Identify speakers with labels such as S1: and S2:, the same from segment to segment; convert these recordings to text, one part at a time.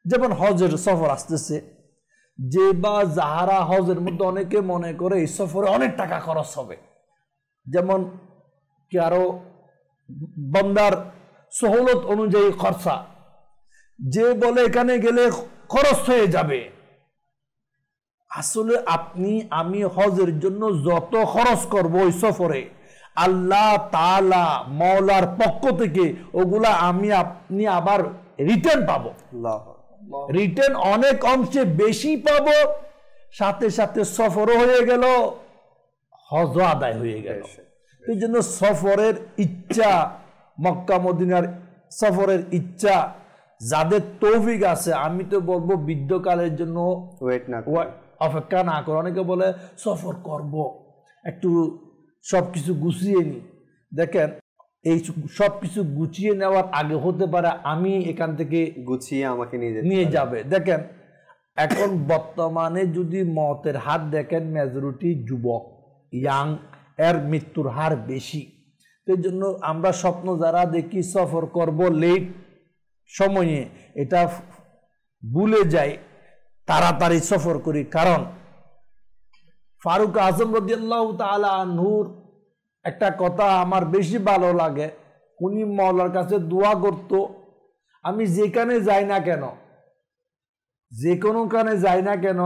S1: যেমন হজের সফর আসতেছে, যে বা যাহারা হজের মধ্যে অনেকে মনে করে এই সফরে অনেক টাকা খরচ হবে, যেমন কি আরো বান্দার সহলত অনুযায়ী খরচা, যে বলে এখানে গেলে খরচ হয়ে যাবে। আসলে আপনি আমি হজের জন্য যত খরচ করব ওই সফরে, আল্লাহ তাআলা মওলার পক্ষ থেকে ওগুলা আপনি আবার রিটার্ন পাবো। রিটার্ন অনেক অংশে বেশি পাবো, সাথে সাথে সফরও হয়ে গেল, হজ আদায় হয়ে গেল। এই জন্য সফরের ইচ্ছা, মক্কা মদিনার সফরের ইচ্ছা যাদের তৌফিক আছে, আমি তো বলবো বৃদ্ধকালের জন্য অপেক্ষা না করে। অনেকে বলে সফর করব, একটু সবকিছু গুছিয়ে নি। দেখেন, এই সবকিছু গুছিয়ে নেওয়ার আগে হতে পারে আমি এখান থেকে
S2: গুছিয়ে আমাকে
S1: নিয়ে যাবে। দেখেন, এখন বর্তমানে যদি মতের হার দেখেন, মেজরিটি যুবক, ইয়াং এর মৃত্যুর হার বেশি। সেই জন্য আমরা স্বপ্ন যারা দেখি সফর করব লেট সময়ে, এটা ভুলে যাই, তাড়াতাড়ি সফর করি। কারণ ফারুক আজম রাদিয়াল্লাহু তাআলা আনহুর একটা কথা আমার বেশি ভালো লাগে। উনি মাওলার কাছে দোয়া করত, আমি যেখানে যাই না কেন, যে কোনোখানে যাই না কেন,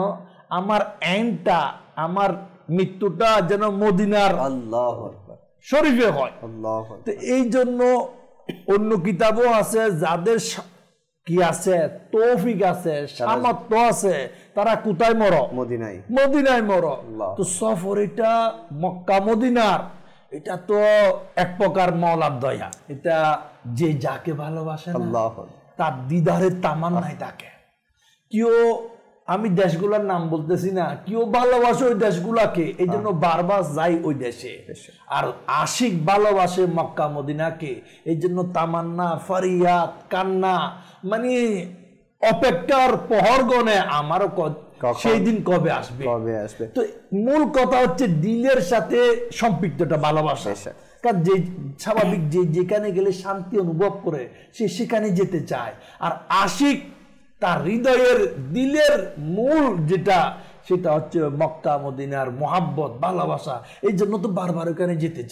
S1: আমার এন্ডটা, আমার মৃত্যুটা যেন মদিনার
S2: আল্লাহু আকবার
S1: শরীফে হয়।
S2: আল্লাহু আকবার।
S1: তো এই জন্য অন্য কিতাবও আছে, যাদের কি আছে, তৌফিক আছে, সামর্থ্য আছে, তারা কোথায় মর?
S2: মদিনায়।
S1: মদিনায় মর। তো সফর এটা মক্কা মদিনার, এটা তো এক প্রকার মাওলার দয়া। এটা যে যাকে ভালোবাসে না, তার দিদারের তামান্নায় থাকে। কেউ, আমি দেশগুলোর নাম বলতেছি না, কেউ ভালোবাসে ওই দেশগুলাকে, এই জন্য বারবার যাই ওই দেশে। আর আশিক ভালোবাসে মক্কা মদিনাকে, এই জন্য তামান্না, ফারিয়াদ, কান্না, মানে অপেক্ষার প্রহর গণে আমারও সেই দিন কবে আসবে। তো মূল কথা হচ্ছে দিলের সাথে সম্পৃক্তটা, ভালোবাসা। কারণ যে স্বাভাবিক, যে যেখানে গেলে শান্তি অনুভব করে সে সেখানে যেতে চায়। আর আশিক তার হৃদয়ের দিলের মূল যেটা, সেটা হচ্ছে মক্কা মদিনার মোহাব্বত, ভালোবাসা। এই জন্য তো বারবার ওখানে যেতে চায়।